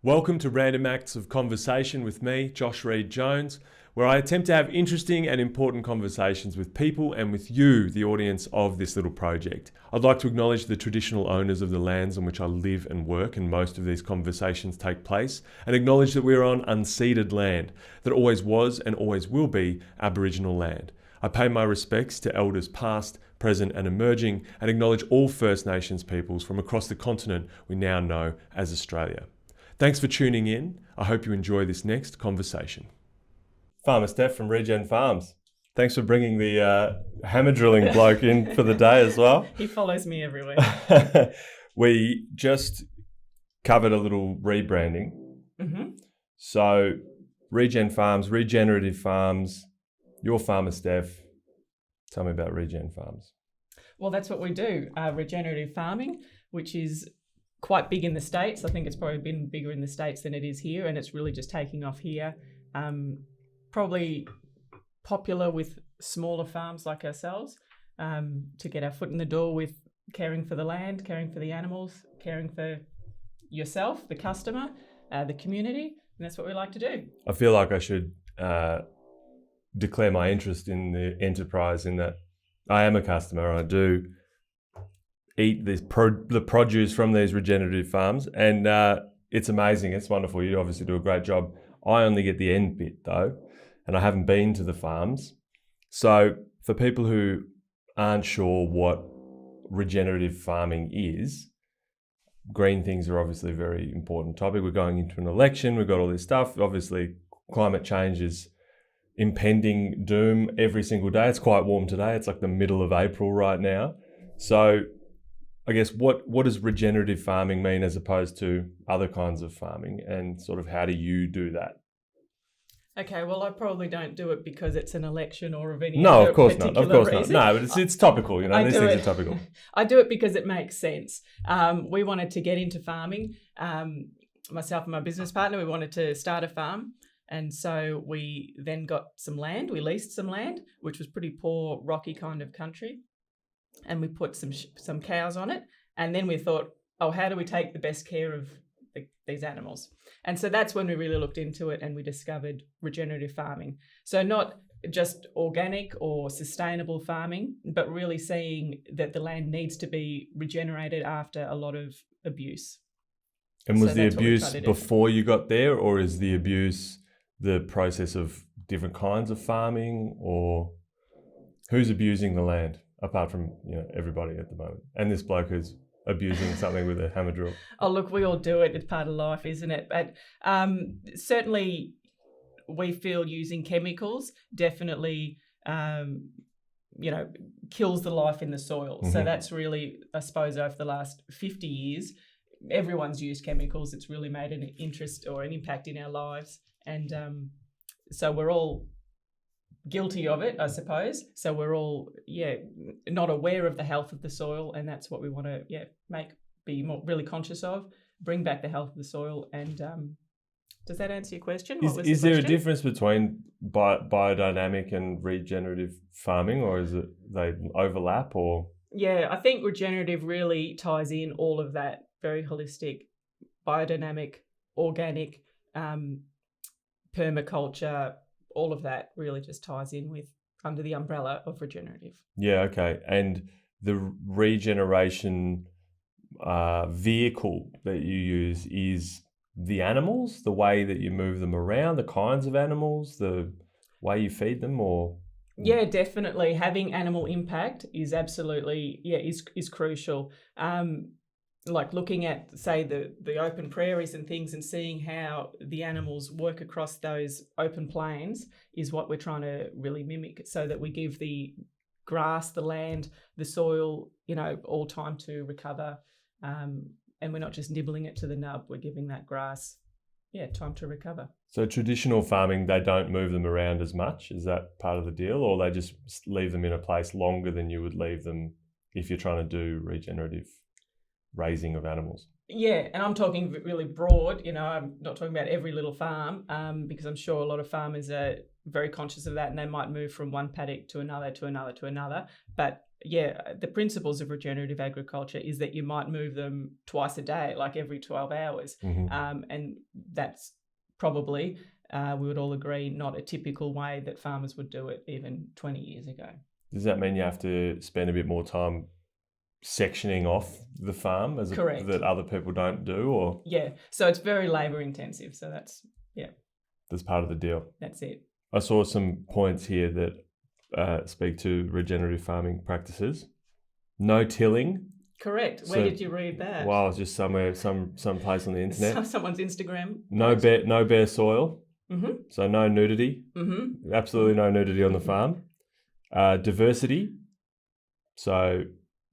Welcome to Random Acts of Conversation with me, Josh Reid Jones, where I attempt to have interesting and important conversations with people and with you, the audience of this little project. I'd like to acknowledge the traditional owners of the lands on which I live and work, and most of these conversations take place, and acknowledge that we are on unceded land that always was and always will be Aboriginal land. I pay my respects to elders past, present and emerging, and acknowledge all First Nations peoples from across the continent we now know as Australia. Thanks for tuning in. I hope you enjoy this next conversation. Farmer Steph from Regen Farms. Thanks for bringing the hammer drilling bloke in for the day as well. He follows me everywhere. We just covered a little rebranding. Mm-hmm. So Regen Farms, Regenerative Farms, your farmer Steph. Tell me about Regen Farms. Well, that's what we do, regenerative farming, which is quite big in the States. I think it's probably been bigger in the States than it is here, and it's really just taking off here. Probably popular with smaller farms like ourselves, to get our foot in the door with caring for the land, caring for the animals, caring for yourself, the customer, the community, and that's what we like to do. I feel like I should declare my interest in the enterprise in that I am a customer. I do eat the produce from these regenerative farms, and it's amazing. It's wonderful. You obviously do a great job. I only get the end bit though, and I haven't been to the farms. So for people who aren't sure what regenerative farming is, green things are obviously a very important topic. We're going into an election. We've got all this stuff. Obviously, climate change is impending doom every single day. It's quite warm today. It's like the middle of April right now. So I guess what does regenerative farming mean as opposed to other kinds of farming, and sort of how do you do that? Okay, well, I probably don't do it because it's an election or of any No, other of course not. Of course reason. not. No, but it's topical. You know, these things are topical. I do it because it makes sense. We wanted to get into farming. Myself and my business partner, we wanted to start a farm. And so we then got some land. We leased some land, which was pretty poor, rocky kind of country. And we put some cows on it. And then we thought, oh, how do we take the best care of these animals? And so that's when we really looked into it, and we discovered regenerative farming. So not just organic or sustainable farming, but really seeing that the land needs to be regenerated after a lot of abuse. And was the abuse before you got there, or is the abuse the process of different kinds of farming, or who's abusing the land apart from, you know, everybody at the moment? And this bloke who's abusing something with a hammer drill. Oh, look, we all do it. It's part of life, isn't it? But certainly we feel using chemicals definitely, kills the life in the soil. Mm-hmm. So that's really, I suppose, over the last 50 years, everyone's used chemicals. It's really made an interest or an impact in our lives. And so we're all guilty of it, I suppose. So we're all, not aware of the health of the soil, and that's what we want to, be more really conscious of, bring back the health of the soil. And does that answer your question? Is there a difference between biodynamic and regenerative farming, or is it they overlap? Or I think regenerative really ties in all of that, very holistic, biodynamic, organic, permaculture. All of that really just ties in with under the umbrella of regenerative. Yeah, okay. And the regeneration vehicle that you use is the animals, the way that you move them around, the kinds of animals, the way you feed them, or? Yeah, definitely. Having animal impact is absolutely, is crucial. Like looking at, say, the open prairies and things, and seeing how the animals work across those open plains is what we're trying to really mimic, so that we give the grass, the land, the soil, all time to recover. And we're not just nibbling it to the nub, we're giving that grass, time to recover. So traditional farming, they don't move them around as much. Is that part of the deal, or they just leave them in a place longer than you would leave them if you're trying to do regenerative raising of animals? Yeah, and I'm talking really broad, I'm not talking about every little farm, because I'm sure a lot of farmers are very conscious of that, and they might move from one paddock to another, to another, to another. But the principles of regenerative agriculture is that you might move them twice a day, like every 12 hours. Mm-hmm. And that's probably, we would all agree, not a typical way that farmers would do it even 20 years ago. Does that mean you have to spend a bit more time sectioning off the farm Correct. that other people don't do, or? Yeah, so it's very labour intensive. So that's Part of the deal. That's it. I saw some points here that speak to regenerative farming practices. No tilling. Correct. Where did you read that? Well, it's just somewhere, some place on the internet. Someone's Instagram. No bare soil. Mm-hmm. So no nudity. Mm-hmm. Absolutely no nudity on the farm. Diversity. So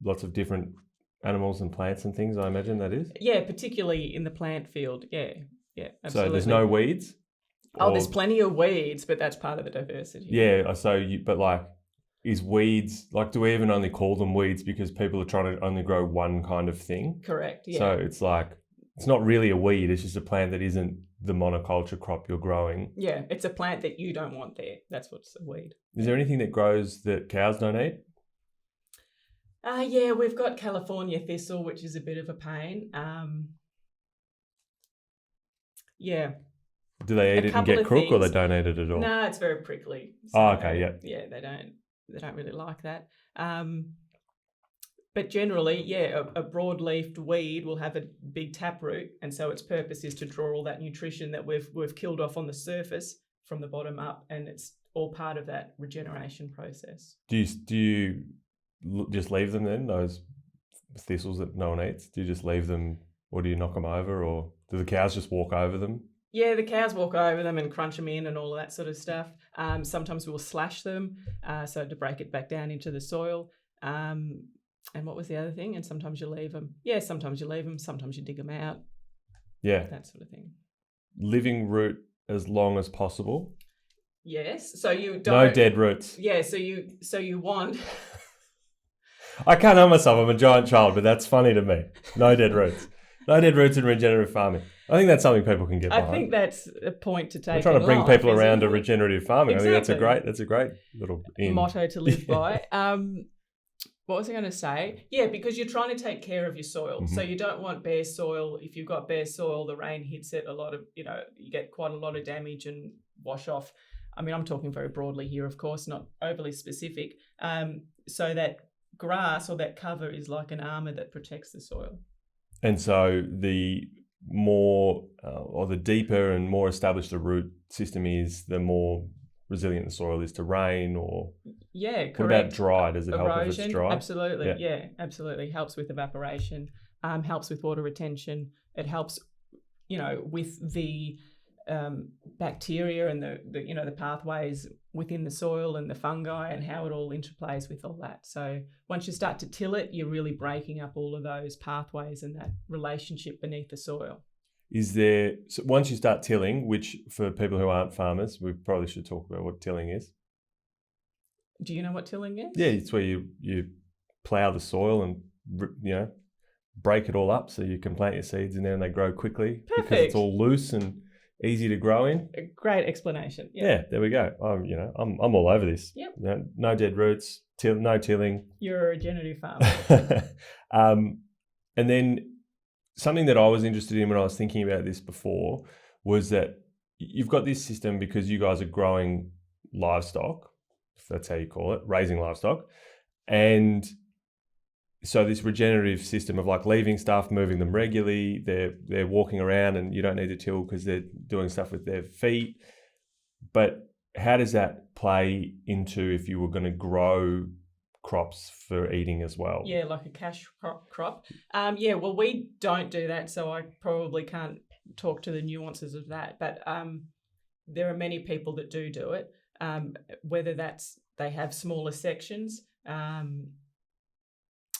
lots of different animals and plants and things, I imagine that is. Yeah, particularly in the plant field. Yeah, absolutely. So there's no weeds? There's plenty of weeds, but that's part of the diversity. Yeah, but like, is weeds, like, do we even only call them weeds because people are trying to only grow one kind of thing? Correct, yeah. So it's like, it's not really a weed, it's just a plant that isn't the monoculture crop you're growing. Yeah, it's a plant that you don't want there. That's what's a weed. Is there anything that grows that cows don't eat? Yeah, we've got California thistle, which is a bit of a pain. Yeah. Do they eat it and get crook, or they don't eat it at all? No, it's very prickly. So, okay, yeah. Yeah, they don't really like that. But generally, yeah, a broad-leafed weed will have a big taproot, and so its purpose is to draw all that nutrition that we've killed off on the surface from the bottom up, and it's all part of that regeneration process. Do you just leave them then, those thistles that no one eats? Do you just leave them, or do you knock them over, or do the cows just walk over them? Yeah, the cows walk over them and crunch them in and all of that sort of stuff. Sometimes we'll slash them, so to break it back down into the soil. And what was the other thing? And sometimes you leave them. Yeah, sometimes you leave them. Sometimes you dig them out. Yeah. That sort of thing. Living root as long as possible. Yes. So you don't... No dead roots. Yeah, so you want... I can't help myself. I'm a giant child, but that's funny to me. No dead roots. No dead roots in regenerative farming. I think that's something people can get behind. I think that's a point to take. We're trying to bring people around to regenerative farming. Exactly. I think that's a great little motto to live by. What was I going to say? Yeah, because you're trying to take care of your soil. Mm-hmm. So you don't want bare soil. If you've got bare soil, the rain hits it, you get quite a lot of damage and wash off. I mean, I'm talking very broadly here, of course, not overly specific. So that grass or that cover is like an armour that protects the soil. And so the more or the deeper and more established the root system is, the more resilient the soil is to rain, or... Yeah, correct. What about dry? Does it Erosion, help if it's dry? Absolutely, yeah, absolutely. Helps with evaporation, helps with water retention. It helps, with the bacteria and the pathways within the soil and the fungi and how it all interplays with all that. So once you start to till it, you're really breaking up all of those pathways and that relationship beneath the soil. So once you start tilling, which for people who aren't farmers, we probably should talk about what tilling is. Do you know what tilling is? Yeah, it's where you plough the soil and break it all up so you can plant your seeds in there and they grow quickly. Perfect. Because it's all loose and easy to grow in. A great explanation. Yep. Yeah, there we go. I'm all over this. Yep. No dead roots, no tilling. You're a regenerative farmer. And then something that I was interested in when I was thinking about this before was that you've got this system because you guys are growing livestock, if that's how you call it, raising livestock. And so this regenerative system of like leaving stuff, moving them regularly, they're walking around and you don't need to till because they're doing stuff with their feet. But how does that play into if you were going to grow crops for eating as well? Yeah, like a cash crop. Well, we don't do that, so I probably can't talk to the nuances of that. But there are many people that do it, whether that's they have smaller sections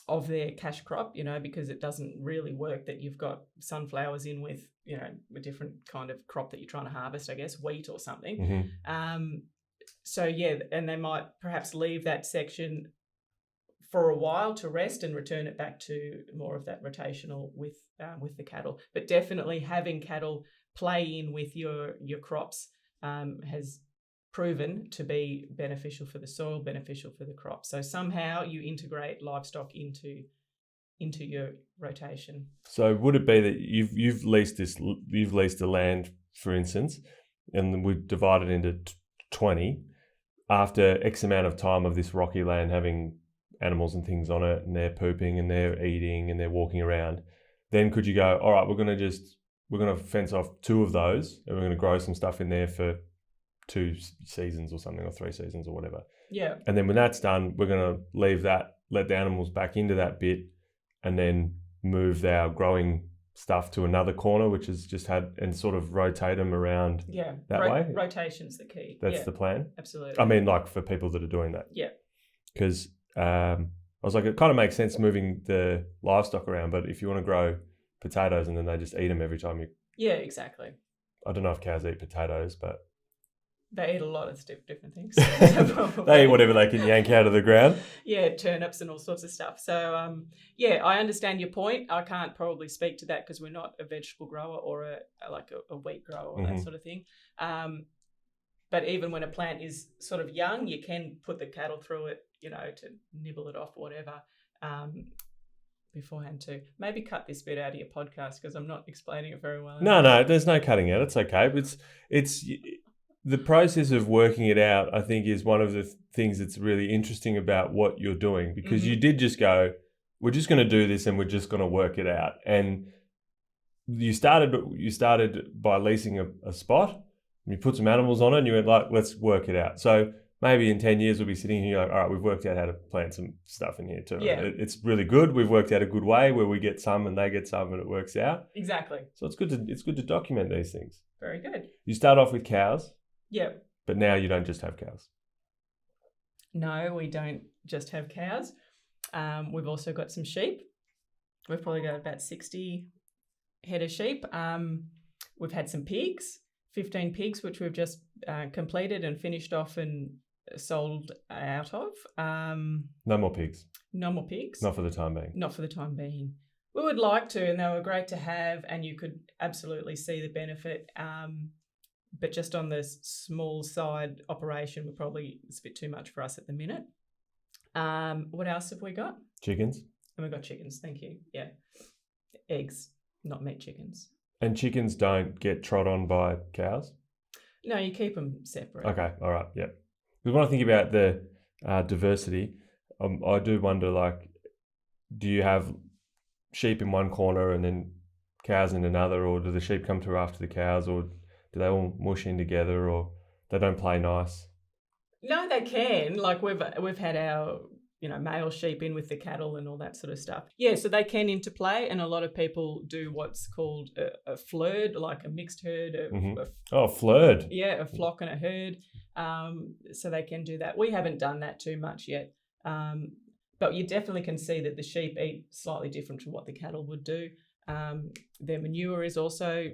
of their cash crop, because it doesn't really work that you've got sunflowers in with, a different kind of crop that you're trying to harvest, I guess, wheat or something. Mm-hmm. So, yeah, and they might perhaps leave that section for a while to rest and return it back to more of that rotational with the cattle. But definitely having cattle play in with your crops has proven to be beneficial for the soil, beneficial for the crop. So somehow you integrate livestock into into your rotation. So would it be that you've leased the land, for instance, and we've divided into 20 after X amount of time of this rocky land having animals and things on it, and they're pooping and they're eating and they're walking around, then could you go, all right, we're going to fence off 2 of those and we're going to grow some stuff in there for 2 seasons or something, or 3 seasons or whatever. Yeah. And then when that's done, we're going to leave that, let the animals back into that bit, and then move our growing stuff to another corner, which is just and sort of rotate them around. Yeah. That way. Rotation's the key. That's the plan. Absolutely. I mean, like for people that are doing that. Yeah. Because I was like, it kind of makes sense moving the livestock around, but if you want to grow potatoes and then they just eat them every time you. Yeah, exactly. I don't know if cows eat potatoes, but. They eat a lot of different things. They eat whatever they can yank out of the ground. Yeah, turnips and all sorts of stuff. So, I understand your point. I can't probably speak to that because we're not a vegetable grower or a wheat grower or that sort of thing. But even when a plant is sort of young, you can put the cattle through it, to nibble it off or whatever. Beforehand too. Maybe cut this bit out of your podcast because I'm not explaining it very well. No, there's no cutting out. It's okay. It's the process of working it out, I think, is one of the things that's really interesting about what you're doing, because you did just go, we're just going to do this and we're just going to work it out. And you started by leasing a spot, and you put some animals on it, and you went like, let's work it out. So maybe in 10 years we'll be sitting here like, all right, we've worked out how to plant some stuff in here too. Yeah. It's really good. We've worked out a good way where we get some and they get some and it works out. Exactly. So it's good to document these things. Very good. You start off with cows. Yeah. But now you don't just have cows. No, we don't just have cows. We've also got some sheep. We've probably got about 60 head of sheep. We've had some pigs, 15 pigs, which we've just completed and finished off and sold out of. No more pigs. No more pigs. Not for the time being. Not for the time being. We would like to, and they were great to have, and you could absolutely see the benefit. But just on the small side operation, it's a bit too much for us at the minute. What else have we got? Chickens. And we've got chickens, thank you. Yeah. Eggs, not meat chickens. And chickens don't get trod on by cows? No, you keep them separate. Okay, all right, yeah. Because when I think about the diversity, I do wonder, like, do you have sheep in one corner and then cows in another, or do the sheep come through after the cows, or do they all mush in together, or they don't play nice? No, they can. Like we've had our male sheep in with the cattle and all that sort of stuff. Yeah, so they can interplay, and a lot of people do what's called a flurd, like a mixed herd. Flurd. Yeah, a flock and a herd. So they can do that. We haven't done that too much yet, but you definitely can see that the sheep eat slightly different from what the cattle would do. Their manure is also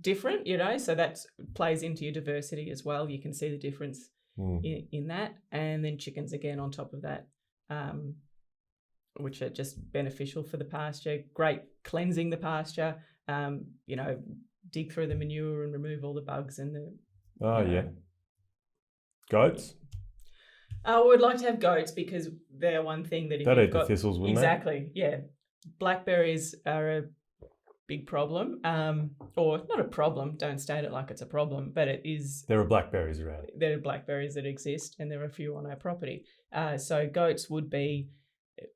different, so that plays into your diversity as well. You can see the difference in that. And then chickens again on top of that, which are just beneficial for the pasture. Great cleansing the pasture, dig through the manure and remove all the bugs and the... yeah. Goats? We would like to have goats because they're one thing that if they'd you've eat got... the thistles, wouldn't Exactly, yeah. Blackberries are a big problem, or not a problem, don't state it like it's a problem, but it is. There are blackberries around. There are blackberries that exist, and there are a few on our property. So goats would be,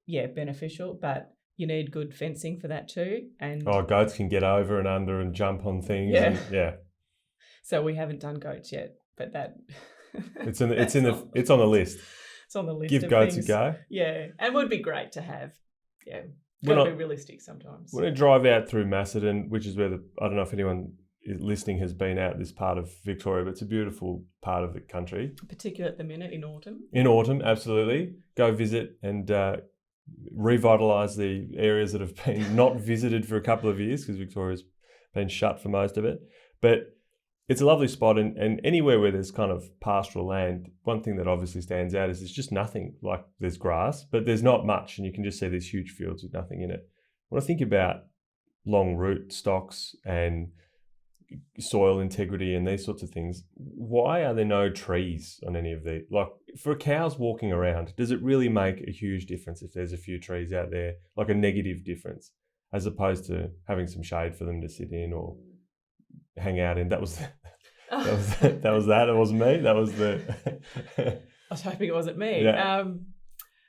beneficial, but you need good fencing for that too. And goats can get over and under and jump on things. Yeah. So we haven't done goats yet, but that it's on the list. It's on the list. Give goats things. A go. Yeah, and would be great to have. Yeah. Got to be realistic sometimes. When I drive out through Macedon, which is where I don't know if anyone listening has been out this part of Victoria, but it's a beautiful part of the country. Particularly at the minute in autumn. In autumn, absolutely. Go visit and revitalise the areas that have been not visited for a couple of years because Victoria's been shut for most of it. But it's a lovely spot, and anywhere where there's kind of pastoral land, one thing that obviously stands out is there's just nothing. Like there's grass, but there's not much, and you can just see these huge fields with nothing in it. When I think about long root stocks and soil integrity and these sorts of things. Why are there no trees on any of these? Like for cows walking around, does it really make a huge difference if there's a few trees out there, like a negative difference, as opposed to having some shade for them to sit in or hang out in? That was that. It wasn't me. That was the. I was hoping it wasn't me. Yeah.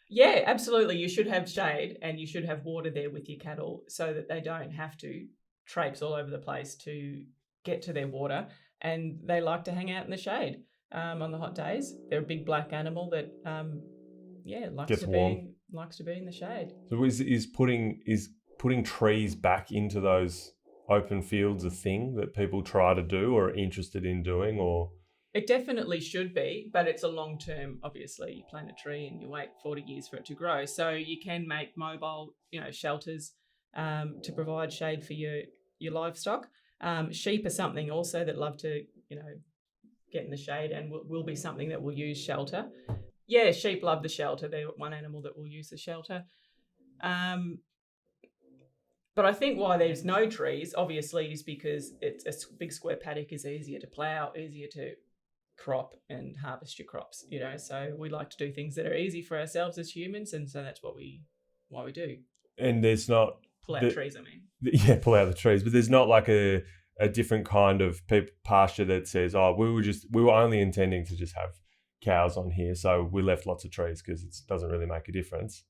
Yeah, absolutely. You should have shade and you should have water there with your cattle so that they don't have to traipse all over the place to get to their water, and they like to hang out in the shade on the hot days. They're a big black animal that likes to be in the shade. So is putting trees back into those open fields a thing that people try to do or are interested in doing? Or it definitely should be, but it's a long term. Obviously, you plant a tree and you wait 40 years for it to grow. So you can make mobile, shelters to provide shade for your livestock. Sheep are something also that love to, get in the shade and will be something that will use shelter. Yeah, sheep love the shelter. They're one animal that will use the shelter. But I think why there's no trees, obviously, is because it's a big square paddock is easier to plough, easier to crop and harvest your crops, So we like to do things that are easy for ourselves as humans, and so that's why we do. And there's not pull out trees. I mean, yeah, pull out the trees, but there's not like a different kind of pasture that says, oh, we were only intending to just have cows on here, so we left lots of trees because it doesn't really make a difference.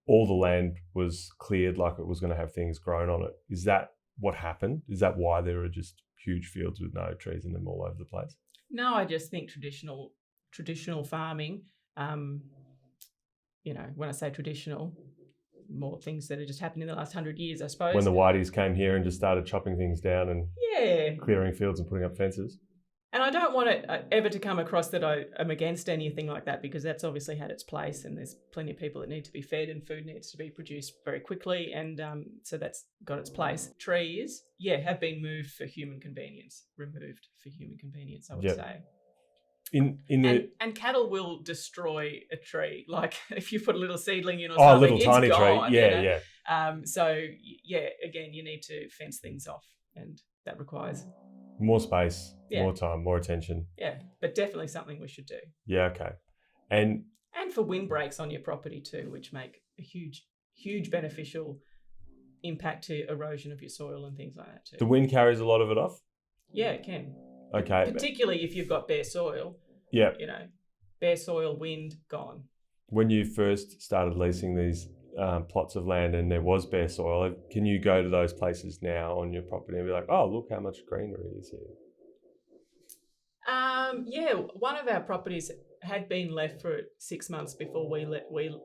All the land was cleared like it was going to have things grown on it. Is that what happened? Is that why there are just huge fields with no trees in them all over the place? No, I just think traditional farming, when I say traditional, more things that have just happened in the last 100 years, I suppose. When the whiteys came here and just started chopping things down and clearing fields and putting up fences. And I don't want it ever to come across that I am against anything like that, because that's obviously had its place, and there's plenty of people that need to be fed and food needs to be produced very quickly, and so that's got its place. Trees, have been removed for human convenience, I would say. And cattle will destroy a tree. Like if you put a little seedling in or something, little it's tiny gone, tree. Yeah. Again, you need to fence things off, and that requires more space, more time, more attention. Yeah, but definitely something we should do. Yeah, okay. And for windbreaks on your property too, which make a huge beneficial impact to erosion of your soil and things like that too. The wind carries a lot of it off? Yeah, it can. Okay. Particularly if you've got bare soil. Yeah. Bare soil, wind, gone. When you first started leasing these plots of land and there was bare soil, can you go to those places now on your property and be like, oh, look how much greenery is here? One of our properties had been left for 6 months before we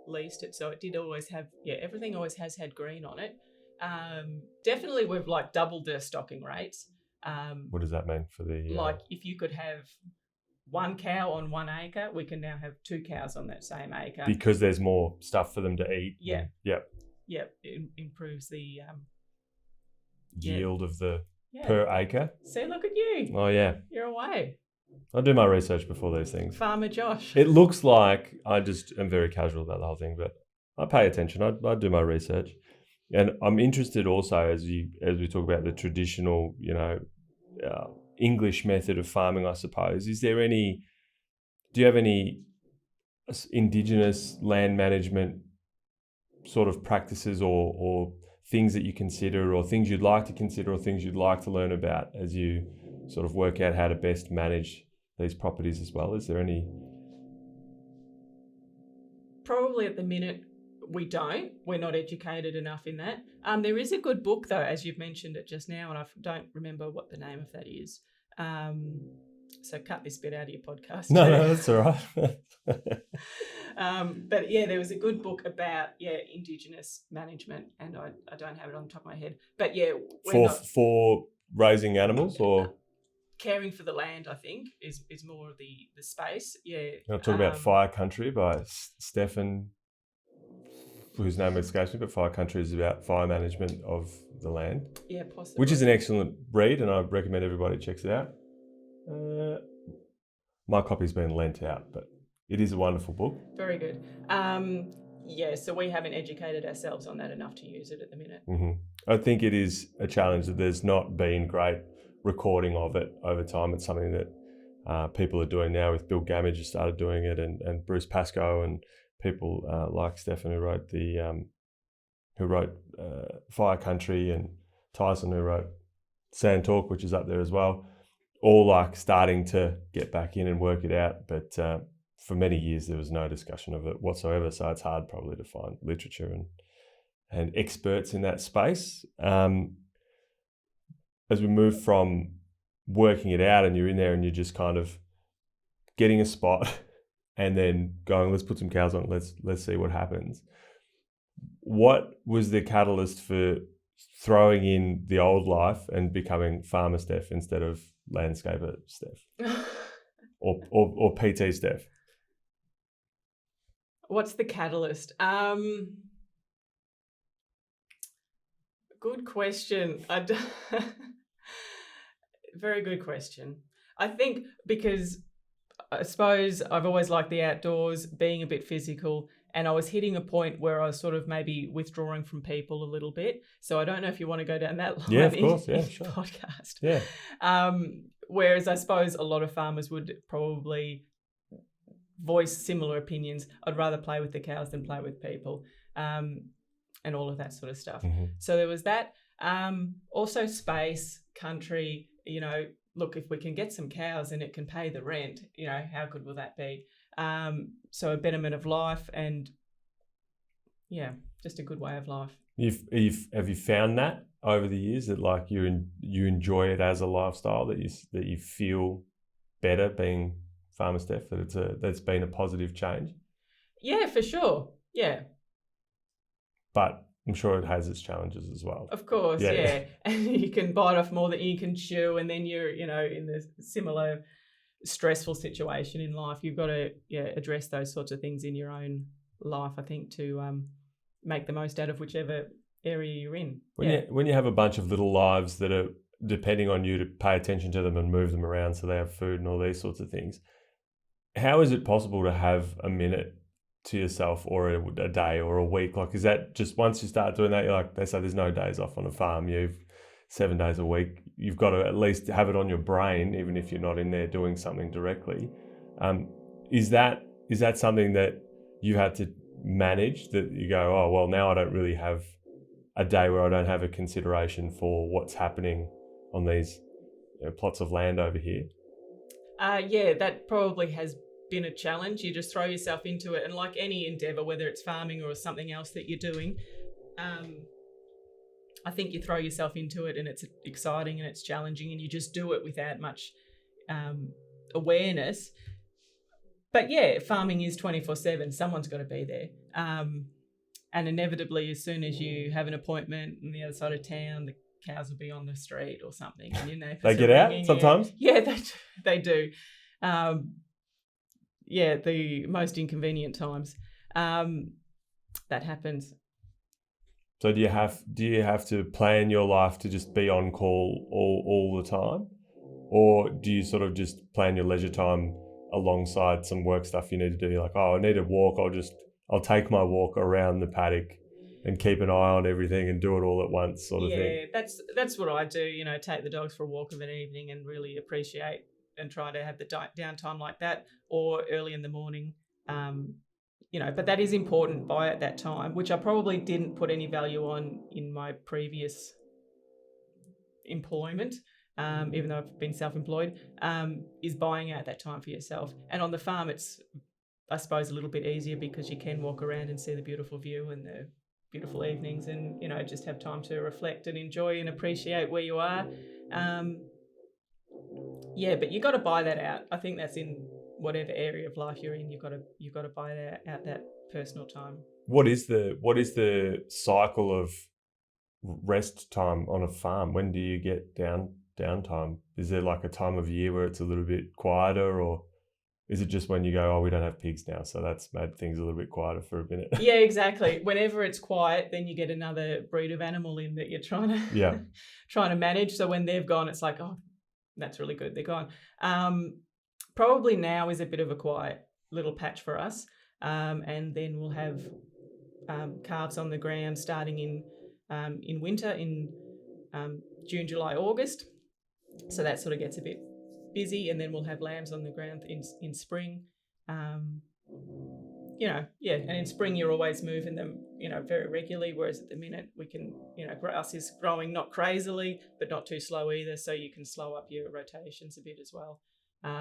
leased it, so it did always have everything always has had green on it. Definitely we've doubled the stocking rates. What does that mean for the if you could have one cow on 1 acre, we can now have 2 cows on that same acre. Because there's more stuff for them to eat. Yeah. Yep. Yep. It improves the yield of the per acre. See, look at you. Oh, yeah. You're away. I do my research before these things. Farmer Josh. It looks like I just am very casual about the whole thing, but I pay attention. I do my research. And I'm interested also as we talk about the traditional, English method of farming, I suppose. Do you have any Indigenous land management sort of practices or things that you consider, or things you'd like to consider, or things you'd like to learn about as you sort of work out how to best manage these properties as well? Is there any? Probably at the minute we don't. We're not educated enough in that. There is a good book though, as you've mentioned it just now, and I don't remember what the name of that is. So cut this bit out of your podcast. No, that's all right. But there was a good book about Indigenous management, and I don't have it on the top of my head. But for raising animals or caring for the land, I think is more of the space. Yeah. I'll talk about Fire Country by Steph, whose name escapes me, but Fire Country is about fire management of the land. Yeah, possibly. Which is an excellent read, and I recommend everybody checks it out. My copy's been lent out, but it is a wonderful book. Very good. So we haven't educated ourselves on that enough to use it at the minute. Mm-hmm. I think it is a challenge that there's not been great recording of it over time. It's something that people are doing now. With Bill Gammage who started doing it, and Bruce Pascoe, and people like Stephen who wrote Fire Country, and Tyson who wrote Sand Talk, which is up there as well, all like starting to get back in and work it out. But for many years there was no discussion of it whatsoever, so it's hard probably to find literature and experts in that space. As we move from working it out and you're in there and you're just kind of getting a spot and then going, let's put some cows on, let's see what happens. What was the catalyst for throwing in the old life and becoming farmer Steph instead of landscaper Steph or PT Steph? What's the catalyst? Good question. Very good question. I think because I suppose I've always liked the outdoors, being a bit physical, and I was hitting a point where I was sort of maybe withdrawing from people a little bit. So I don't know if you want to go down that line. Yeah, of course. in Sure. podcast. Yeah. Whereas I suppose a lot of farmers would probably voice similar opinions. I'd rather play with the cows than play with people, and all of that sort of stuff. Mm-hmm. So there was that. Also space, country, look, if we can get some cows and it can pay the rent, how good will that be? So a betterment of life, and just a good way of life. Have you found that over the years that like you enjoy it as a lifestyle, that you feel better being farmer Steph, that's been a positive change? Yeah, for sure. Yeah. But I'm sure it has its challenges as well. Of course, yeah. And you can bite off more than you can chew, and then you're, in the similar stressful situation in life. You've got to address those sorts of things in your own life, I think, to make the most out of whichever area you're in. When you have a bunch of little lives that are depending on you to pay attention to them and move them around so they have food and all these sorts of things, how is it possible to have a minute to yourself, or a day or a week? Like, is that just once you start doing that, you're like, they say there's no days off on a farm, you've 7 days a week, you've got to at least have it on your brain, even if you're not in there doing something directly. Is that something that you had to manage, that you go, oh, well, now I don't really have a day where I don't have a consideration for what's happening on these plots of land over here? That probably has been a challenge. You just throw yourself into it, and like any endeavour, whether it's farming or something else that you're doing, I think you throw yourself into it and it's exciting and it's challenging, and you just do it without much awareness. But farming is 24/7. Someone's got to be there, and inevitably, as soon as you have an appointment on the other side of town, the cows will be on the street or something, and they get out sometimes. They do. The most inconvenient times that happens. So do you have to plan your life to just be on call all the time, or do you sort of just plan your leisure time alongside some work stuff you need to do? You're like, oh, I need a walk, I'll take my walk around the paddock and keep an eye on everything and do it all at once, sort of thing. Yeah, that's what I do. Take the dogs for a walk of an evening and really appreciate and try to have the downtime like that, or early in the morning. But that is important at that time, which I probably didn't put any value on in my previous employment, even though I've been self-employed, is buying out that time for yourself. And on the farm, it's, I suppose, a little bit easier because you can walk around and see the beautiful view and the beautiful evenings, and, just have time to reflect and enjoy and appreciate where you are. But you got to buy that out. I think that's in whatever area of life you're in. You've got to buy out that personal time. What is the cycle of rest time on a farm? When do you get downtime? Is there like a time of year where it's a little bit quieter, or is it just when you go, oh, we don't have pigs now, so that's made things a little bit quieter for a minute? Yeah, exactly. Whenever it's quiet, then you get another breed of animal in that you're trying to manage. So when they've gone, it's like, oh, that's really good, they're gone. Probably now is a bit of a quiet little patch for us, and then we'll have calves on the ground starting in winter, in June, July, August, So that sort of gets a bit busy, and then we'll have lambs on the ground in spring. And in spring you're always moving them, very regularly, whereas at the minute we can, grass is growing not crazily, but not too slow either, so you can slow up your rotations a bit as well.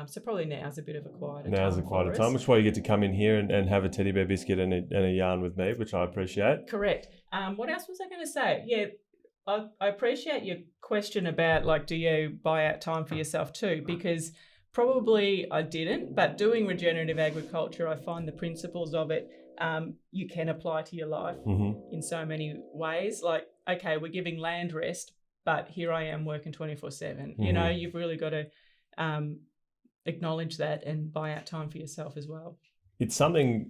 So probably now's a bit of a quieter time. Now's a quieter time, which is why you get to come in here and have a teddy bear biscuit and a yarn with me, which I appreciate. Correct. What else was I going to say? Yeah, I appreciate your question about, do you buy out time for yourself too? Because probably I didn't, but doing regenerative agriculture, I find the principles of it you can apply to your life in so many ways. Like, okay, we're giving land rest, but here I am working 24/7. You've really got to acknowledge that and buy out time for yourself as well. It's something,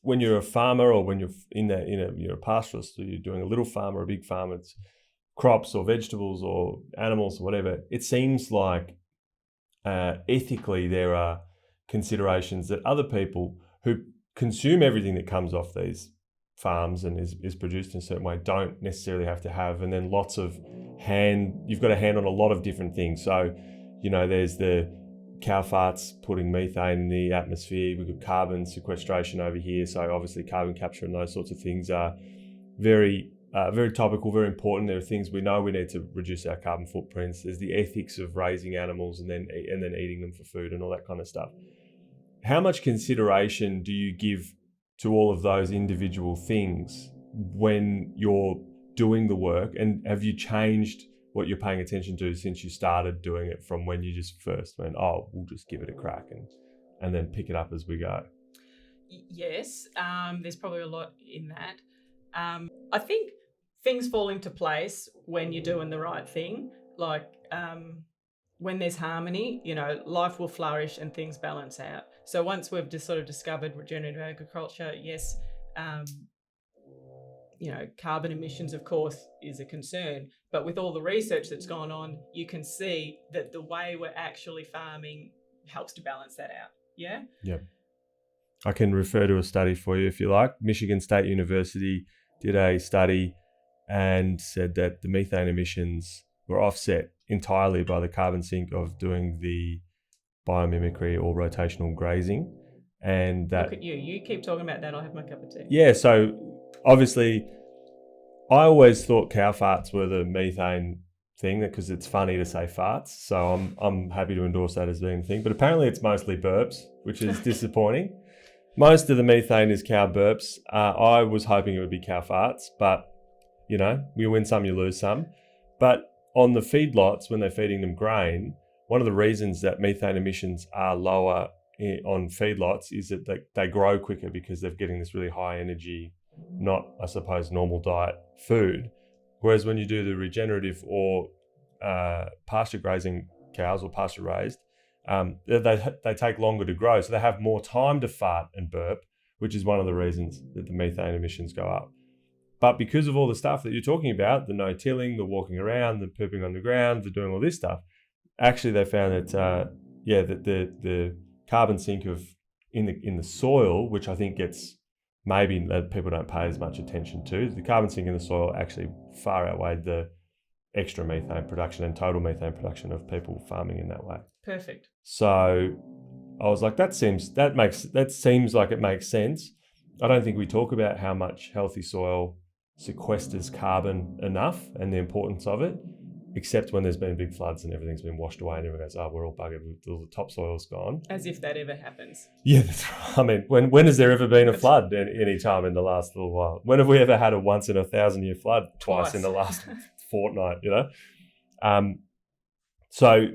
when you're a farmer or when you're you're a pastoralist, or you're doing a little farm or a big farm, it's crops or vegetables or animals or whatever. It seems like ethically there are considerations that other people who consume everything that comes off these farms and is produced in a certain way don't necessarily have to have. And then you've got a hand on a lot of different things. So, there's the cow farts putting methane in the atmosphere. We've got carbon sequestration over here. So obviously carbon capture and those sorts of things are very topical, very important. There are things we know we need to reduce our carbon footprints. There's the ethics of raising animals and then eating them for food and all that kind of stuff. How much consideration do you give to all of those individual things when you're doing the work? And have you changed what you're paying attention to since you started doing it from when you just first went, we'll just give it a crack and then pick it up as we go? Yes, there's probably a lot in that. I think things fall into place when you're doing the right thing. Like when there's harmony, life will flourish and things balance out. So once we've just sort of discovered regenerative agriculture, yes, carbon emissions, of course, is a concern. But with all the research that's gone on, you can see that the way we're actually farming helps to balance that out. Yeah? Yep. I can refer to a study for you if you like. Michigan State University did a study and said that the methane emissions were offset entirely by the carbon sink of doing the biomimicry or rotational grazing. And that, look at you keep talking about that. I'll have my cup of tea. Yeah, so obviously I always thought cow farts were the methane thing because it's funny to say farts. So I'm happy to endorse that as being the thing. But apparently it's mostly burps, which is disappointing. Most of the methane is cow burps. I was hoping it would be cow farts, but you win some, you lose some. But on the feedlots, when they're feeding them grain, one of the reasons that methane emissions are lower on feedlots is that they grow quicker because they're getting this really high energy, not, I suppose, normal diet food. Whereas when you do the regenerative or pasture grazing cows or pasture raised, they take longer to grow. So they have more time to fart and burp, which is one of the reasons that the methane emissions go up. But because of all the stuff that you're talking about, the no-tilling, the walking around, the pooping on the ground, the doing all this stuff, actually they found that, that the carbon sink in the soil, which I think gets maybe that people don't pay as much attention to, the carbon sink in the soil actually far outweighed the extra methane production and total methane production of people farming in that way. Perfect. So I was like, that seems like it makes sense. I don't think we talk about how much healthy soil sequesters carbon enough and the importance of it, except when there's been big floods and everything's been washed away and everyone goes, we're all buggered, all the topsoil's gone. As if that ever happens. Yeah, that's right. I mean, when has there ever been a flood any time in the last little while? When have we ever had a once in a 1,000-year flood? Twice in the last fortnight, So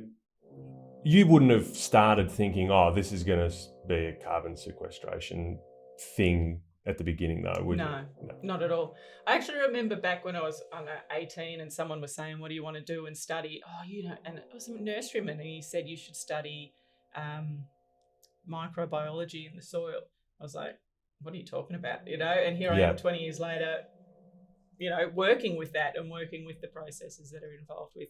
you wouldn't have started thinking, this is going to be a carbon sequestration thing at the beginning, though, would you? No, not at all. I actually remember back when I was 18 and someone was saying, what do you want to do and study? And it was a nurseryman and he said you should study microbiology in the soil. I was like, what are you talking about? And here I am 20 years later, working with that and working with the processes that are involved with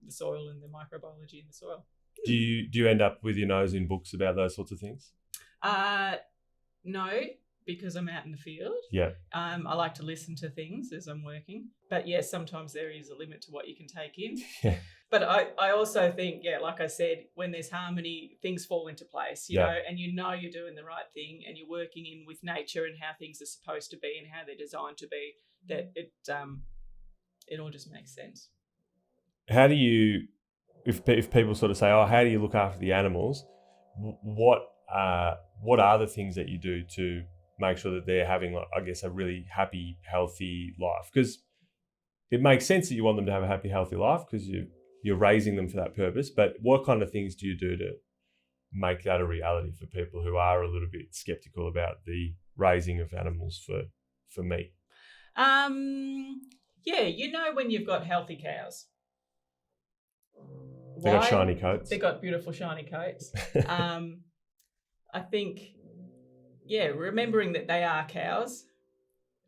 the soil and the microbiology in the soil. Do you end up with your nose in books about those sorts of things? No, because I'm out in the field. Yeah. I like to listen to things as I'm working. But yes, sometimes there is a limit to what you can take in. Yeah. But I also think, like I said, when there's harmony, things fall into place, you know, and you're doing the right thing and you're working in with nature and how things are supposed to be and how they're designed to be, that it all just makes sense. How do you, if people sort of say, oh, how do you look after the animals? What are the things that you do to make sure that they're having, like, I guess, a really happy, healthy life? Because it makes sense that you want them to have a happy, healthy life because you're raising them for that purpose. But what kind of things do you do to make that a reality for people who are a little bit skeptical about the raising of animals for meat? Yeah, you know when you've got healthy cows. They got shiny coats. They got beautiful shiny coats. I think, remembering that they are cows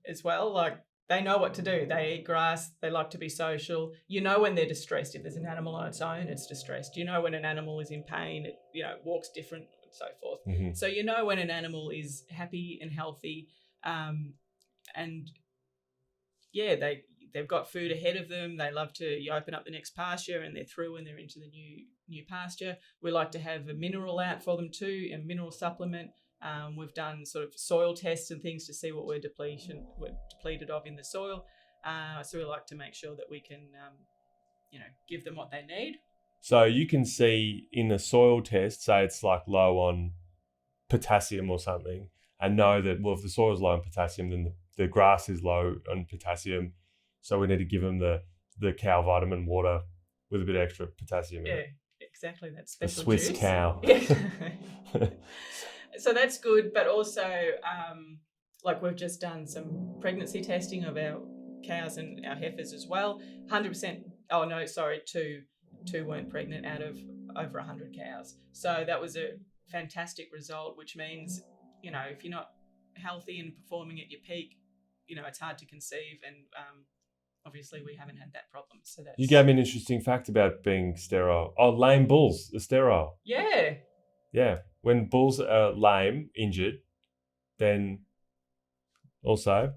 as well, like they know what to do. They eat grass. They like to be social. You know when they're distressed. If there's an animal on its own, it's distressed. You know when an animal is in pain, it walks different and so forth. Mm-hmm. So you know when an animal is happy and healthy, and they've got food ahead of them. They love to, you open up the next pasture and they're through and they're into the new pasture. We like to have a mineral out for them too, a mineral supplement. We've done sort of soil tests and things to see what we're depleted of in the soil. So we like to make sure that we can, give them what they need. So you can see in a soil test, say it's like low on potassium or something, and know that, well, if the soil is low on potassium, then the grass is low on potassium. So we need to give them the cow vitamin water with a bit of extra potassium in it. Yeah, exactly. That's special the Swiss juice. Cow. Yeah. So that's good, but also like we've just done some pregnancy testing of our cows and our heifers as well. 100%. Oh no, sorry, two weren't pregnant out of over 100 cows. So that was a fantastic result, which means, if you're not healthy and performing at your peak, it's hard to conceive, and obviously we haven't had that problem. So that's... You gave me an interesting fact about being sterile. Oh, lame bulls are sterile. Yeah. Yeah. When bulls are lame, injured, then also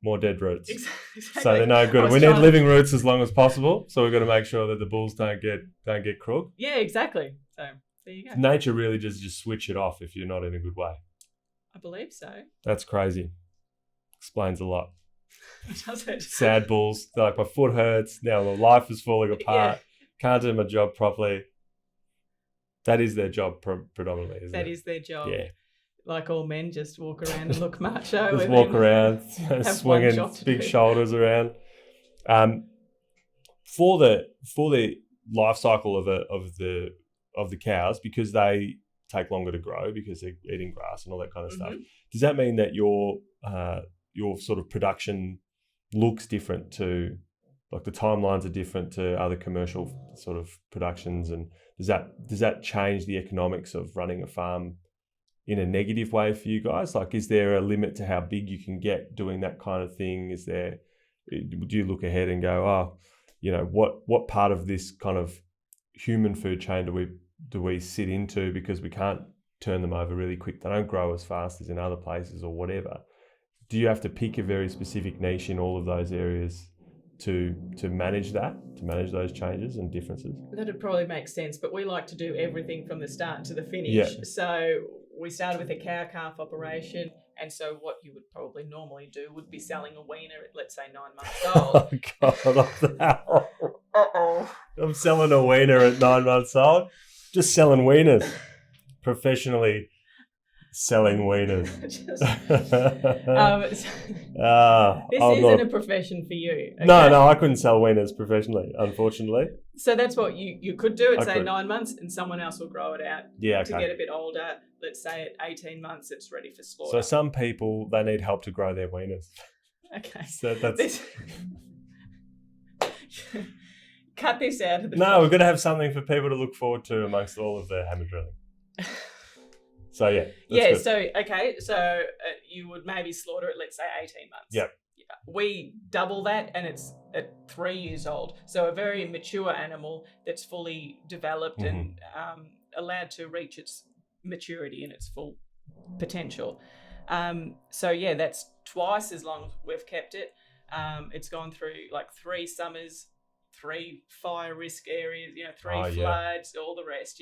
more dead roots. Exactly. So they're no good. We need living roots as long as possible. So we've got to make sure that the bulls don't get crook. Yeah, exactly. So there you go. Nature really just switch it off if you're not in a good way. I believe so. That's crazy. Explains a lot. Does it? Sad bulls. They're like, my foot hurts. Now my life is falling apart. Yeah. Can't do my job properly. That is their job predominantly, isn't it? That is their job. Yeah. Like all men, just walk around and look macho. Just walk around, swinging big shoulders around. For the life cycle of the cows, because they take longer to grow because they're eating grass and all that kind of stuff. Does that mean that your sort of production looks different to, like, the timelines are different to other commercial sort of productions, and does that change the economics of running a farm in a negative way for you guys? Like, is there a limit to how big you can get doing that kind of thing? Do you look ahead and go, what part of this kind of human food chain do we sit into, because we can't turn them over really quick? They don't grow as fast as in other places or whatever. Do you have to pick a very specific niche in all of those areas to manage those changes and differences? That'd probably make sense, but we like to do everything from the start to the finish. Yeah. So we started with a cow-calf operation, and so what you would probably normally do would be selling a weaner at, let's say, 9 months old. Oh, God. Uh-oh. I'm selling a weaner at 9 months old. Just selling wieners. Professionally selling wieners. This isn't a profession for you. Okay? No, I couldn't sell wieners professionally, unfortunately. So that's what you could do at, say, 9 months, and someone else will grow it out to get a bit older. Let's say at 18 months, it's ready for slaughter. So some people, they need help to grow their wieners. Okay. So that's... Cut this out of the... No, we're going to have something for people to look forward to amongst all of the hammer drilling. So, yeah. Good. So you would maybe slaughter it, let's say, 18 months. Yep. We double that, and it's at 3 years old. So a very mature animal that's fully developed and allowed to reach its maturity and its full potential. So yeah, that's twice as long we've kept it. It's gone through like 3 summers, 3 fire risk areas, 3 floods, all the rest,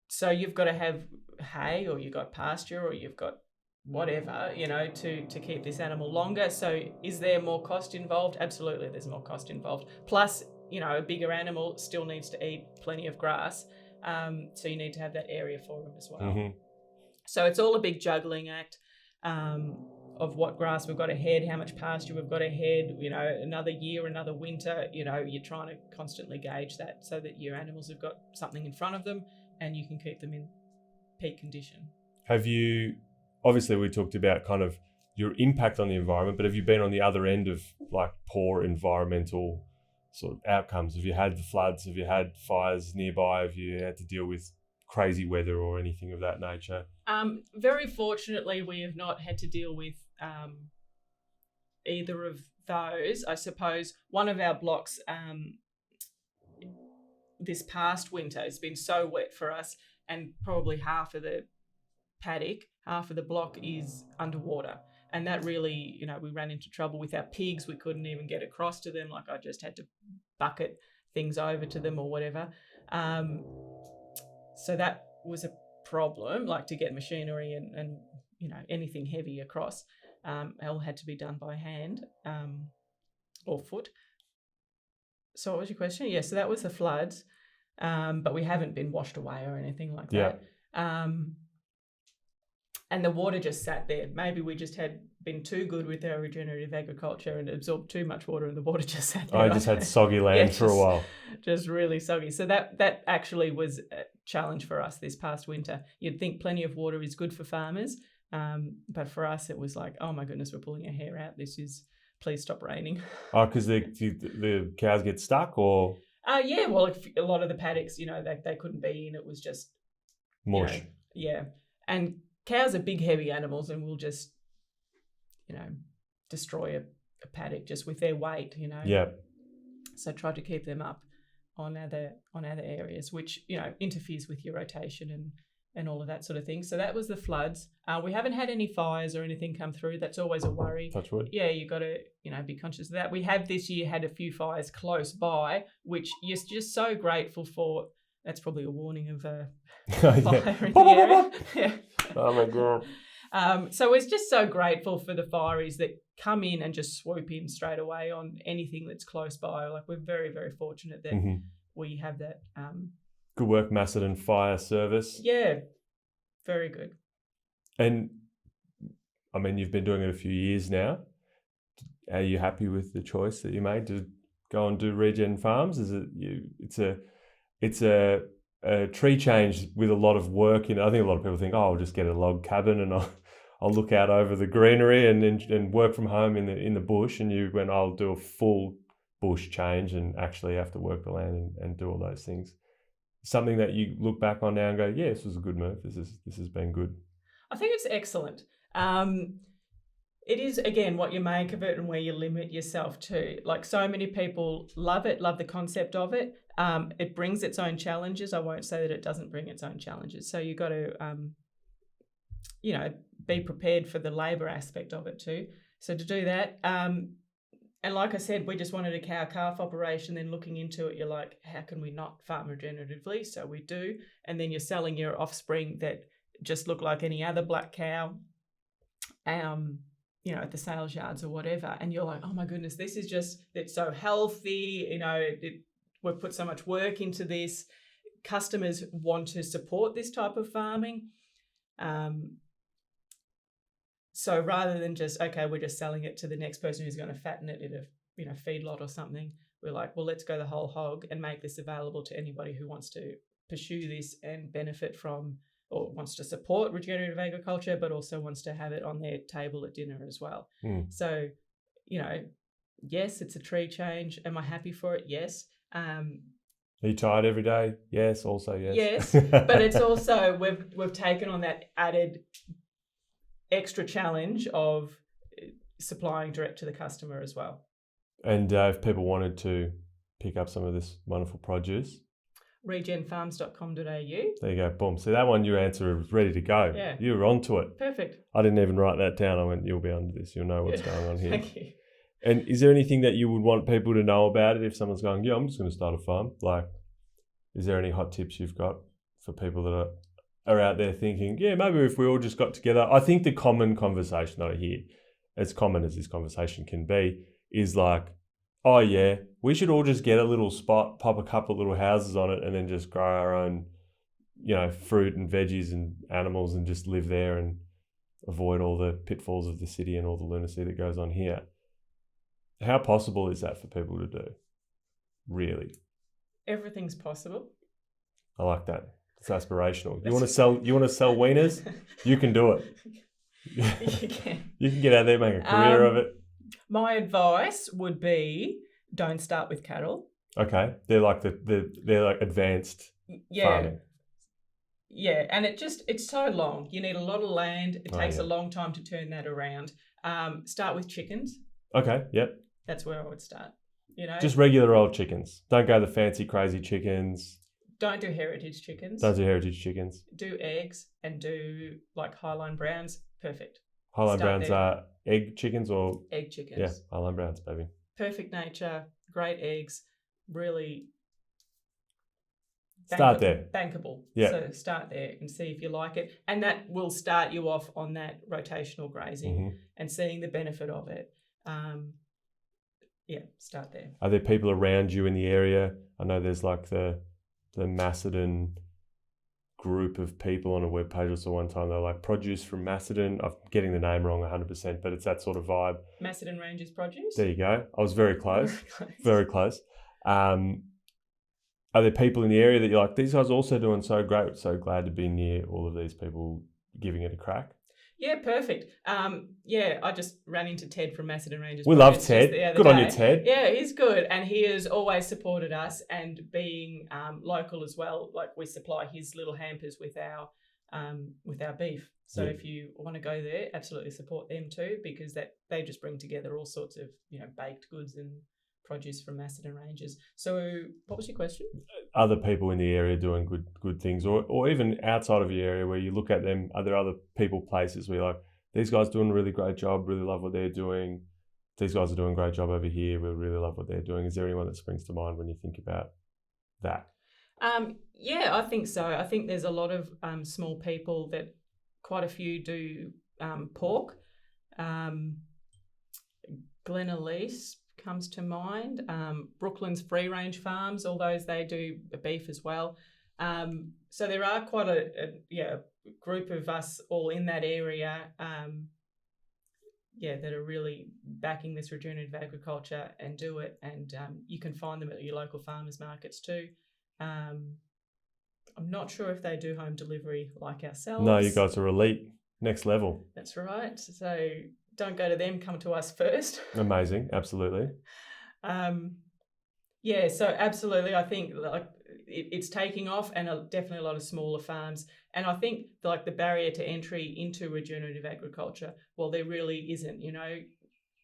So you've got to have hay, or you've got pasture, or you've got whatever, to keep this animal longer. So is there more cost involved? Absolutely, there's more cost involved. Plus, a bigger animal still needs to eat plenty of grass. So you need to have that area for them as well. Mm-hmm. So it's all a big juggling act of what grass we've got ahead, how much pasture we've got ahead, another year, another winter, you're trying to constantly gauge that so that your animals have got something in front of them and you can keep them in peak condition. Have you, obviously we talked about kind of your impact on the environment, but have you been on the other end of like poor environmental sort of outcomes? Have you had the floods? Have you had fires nearby? Have you had to deal with crazy weather or anything of that nature? Very fortunately, we have not had to deal with either of those. I suppose one of our blocks this past winter has been so wet for us, and probably half of the paddock, half of the block is underwater. And that really, we ran into trouble with our pigs. We couldn't even get across to them. Like I just had to bucket things over to them or whatever. So that was a problem, like to get machinery and anything heavy across. All had to be done by hand or foot. So what was your question? Yeah, so that was the floods, but we haven't been washed away or anything like that. And the water just sat there. Maybe we just had been too good with our regenerative agriculture and absorbed too much water, and the water just sat there. I just had soggy land for a while. Just really soggy. So that actually was a challenge for us this past winter. You'd think plenty of water is good for farmers, but for us it was like, oh my goodness, we're pulling our hair out. Please stop raining. Oh, because the cows get stuck, or? Yeah, well, a lot of the paddocks, they couldn't be in. It was just mush. And cows are big, heavy animals, and will just, destroy a paddock just with their weight, Yeah. So try to keep them up on other areas, which, interferes with your rotation and all of that sort of thing. So that was the floods. We haven't had any fires or anything come through. That's always a worry. Touch wood. Yeah, you got to, be conscious of that. We have this year had a few fires close by, which you're just so grateful for. That's probably a warning of a fire in the area. Yeah. Oh my God. So we're just so grateful for the fireys that come in and just swoop in straight away on anything that's close by. Like, we're very, very fortunate that we have that. Good work, Macedon Fire Service. Yeah, very good. And I mean, you've been doing it a few years now. Are you happy with the choice that you made to go and do regen farms? Is it it's a tree change with a lot of work in it. I think a lot of people think, I'll just get a log cabin and I'll look out over the greenery and work from home in the bush. And you went, I'll do a full bush change and actually have to work the land and do all those things. Something that you look back on now and go, yeah, this was a good move. This has been good. I think it's excellent. It is, again, what you make of it and where you limit yourself to. Like, so many people love it, love the concept of it. It brings its own challenges. I won't say that it doesn't bring its own challenges. So you've got to, be prepared for the labour aspect of it too. So to do that, and like I said, we just wanted a cow-calf operation. Then looking into it, you're like, how can we not farm regeneratively? So we do. And then you're selling your offspring that just look like any other black cow, at the sales yards or whatever. And you're like, oh my goodness, this is just, it's so healthy. We've put so much work into this. Customers want to support this type of farming. So rather than just, okay, we're just selling it to the next person who's going to fatten it in a feedlot or something, we're like, well, let's go the whole hog and make this available to anybody who wants to pursue this and benefit from, or wants to support regenerative agriculture, but also wants to have it on their table at dinner as well. So, yes, it's a tree change. Am I happy for it? Yes. Are you tired every day? Yes, also yes. Yes, but it's also, we've taken on that added extra challenge of supplying direct to the customer as well. And if people wanted to pick up some of this wonderful produce? regenfarms.com.au. There you go. Boom. So that one, your answer was ready to go. Yeah. You were onto it. Perfect. I didn't even write that down. I went, you'll be under this. You'll know what's going on here. Thank you. And is there anything that you would want people to know about it if someone's going, yeah, I'm just going to start a farm? Like, is there any hot tips you've got for people that are out there thinking, yeah, maybe if we all just got together? I think the common conversation that I hear, as common as this conversation can be, is like, oh yeah, we should all just get a little spot, pop a couple of little houses on it, and then just grow our own, fruit and veggies and animals and just live there and avoid all the pitfalls of the city and all the lunacy that goes on here. How possible is that for people to do? Really? Everything's possible. I like that. It's aspirational. You want to sell weiners? You can do it. You can. You can get out there, make a career of it. My advice would be don't start with cattle. Okay. They're like they're like advanced farming. Yeah, and it's so long. You need a lot of land. It takes a long time to turn that around. Start with chickens. Okay, yep. That's where I would start. Just regular old chickens. Don't go the fancy crazy chickens. Don't do heritage chickens. Don't do heritage chickens. Do eggs and do like Highline Browns. Perfect. Highline Browns are egg chickens or? Egg chickens. Yeah, Highline Browns, baby. Perfect nature, great eggs, really start there. Bankable. Yeah. So start there and see if you like it. And that will start you off on that rotational grazing and seeing the benefit of it. Start there. Are there people around you in the area? I know there's like the Macedon group of people on a webpage. Also one time they were like produce from Macedon. I'm getting the name wrong 100%, but it's that sort of vibe. Macedon Ranges Produce. There you go. I was very close. Very close. Are there people in the area that you're like, these guys are also doing so great, so glad to be near all of these people giving it a crack? Yeah, perfect. I just ran into Ted from Macedon Ranges. We love Ted. Good on you, Ted. Yeah, he's good. And he has always supported us, and being local as well, like we supply his little hampers with our beef. So if you want to go there, absolutely support them too, because they just bring together all sorts of, baked goods and produce from Macedon Ranges. So what was your question? Other people in the area doing good things, or even outside of your area where you look at them, are there other people, places where you're like, these guys doing a really great job, really love what they're doing. These guys are doing a great job over here. We really love what they're doing. Is there anyone that springs to mind when you think about that? I think so. I think there's a lot of small people that quite a few do pork. Glen Elise comes to mind. Brooklyn's Free Range Farms, all those, they do beef as well. So there are quite a group of us all in that area that are really backing this regenerative agriculture and do it. And you can find them at your local farmers markets too. I'm not sure if they do home delivery like ourselves. No, you guys are elite, next level. That's right. So don't go to them, come to us first. Amazing, absolutely. So absolutely, I think like it's taking off, and definitely a lot of smaller farms. And I think like the barrier to entry into regenerative agriculture, well, there really isn't.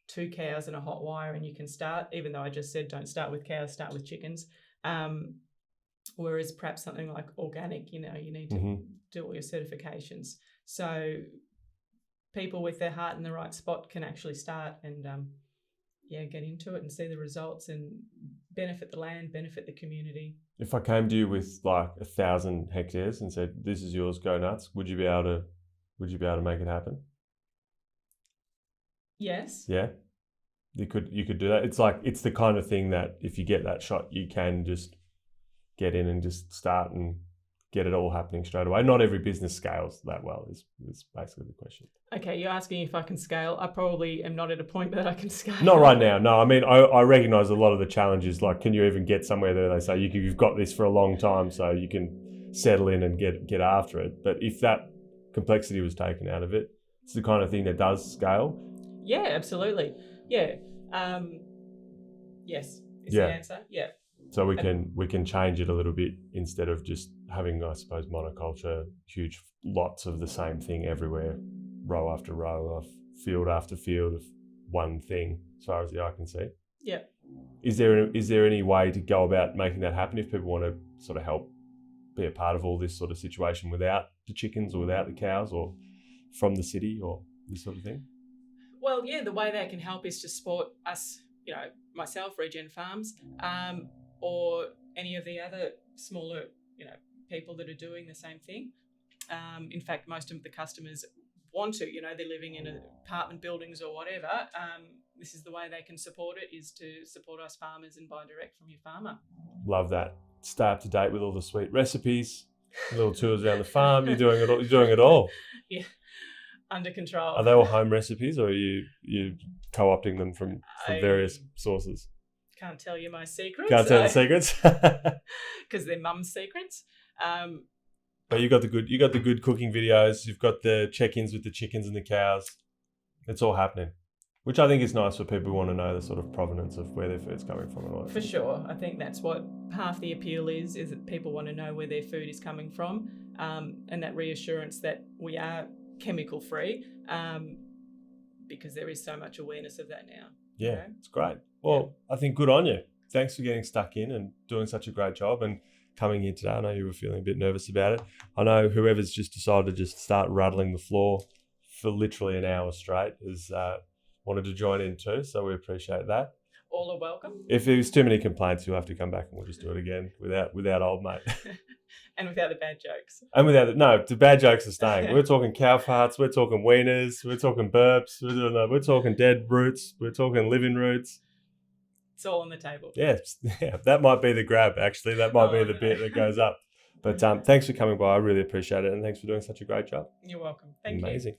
2 cows and a hot wire, and you can start. Even though I just said don't start with cows, start with chickens. Whereas perhaps something like organic, you need to do all your certifications. So people with their heart in the right spot can actually start and get into it and see the results and benefit the land, benefit the community. If I came to you with like 1,000 hectares and said, "This is yours, go nuts," would you be able to make it happen? Yes. Yeah. You could do that. It's the kind of thing that if you get that shot, you can just get in and just start and get it all happening straight away. Not every business scales that well is basically the question. Okay, you're asking if I can scale. I probably am not at a point that I can scale. Not right now. No, I mean, I recognise a lot of the challenges. Like, can you even get somewhere that they say you've got this for a long time so you can settle in and get after it. But if that complexity was taken out of it, it's the kind of thing that does scale. Yeah, absolutely. Yeah. Yes is the answer. Yeah. So we can change it a little bit instead of just having, I suppose, monoculture, huge lots of the same thing everywhere, row after row of field after field of one thing, as far as the eye can see. Yeah. is there any way to go about making that happen if people want to sort of help be a part of all this sort of situation without the chickens or without the cows or from the city or this sort of thing? Well, yeah, the way they can help is to support us, myself, Regen Farms, or any of the other smaller, people that are doing the same thing. In fact, most of the customers want to, they're living in apartment buildings or whatever. This is the way they can support it, is to support us farmers and buy direct from your farmer. Love that. Stay up to date with all the sweet recipes, little tours around the farm. You're doing it all. You're doing it all. Yeah, under control. Are they all home recipes, or are you co-opting them from various sources? Can't tell you my secrets. Can't tell the secrets because they're mum's secrets. But you got the good cooking videos. You've got the check-ins with the chickens and the cows. It's all happening, which I think is nice for people who want to know the sort of provenance of where their food's coming from and all that. For sure. I think that's what half the appeal is that people want to know where their food is coming from, and that reassurance that we are chemical free, because there is so much awareness of that now. Yeah, it's great. Well, I think good on you. Thanks for getting stuck in and doing such a great job and coming here today. I know you were feeling a bit nervous about it. I know whoever's just decided to just start rattling the floor for literally an hour straight has wanted to join in too, so we appreciate that. All are welcome. If there's too many complaints, you'll have to come back and we'll just do it again without old mate. And without the bad jokes. And the bad jokes are staying. We're talking cow farts, we're talking weiners, we're talking burps, we're talking dead roots, we're talking living roots. It's all on the table. Yes, yeah, that might be the grab, actually. That might be the bit that goes up. But thanks for coming by. I really appreciate it. And thanks for doing such a great job. You're welcome. Thank you. Amazing.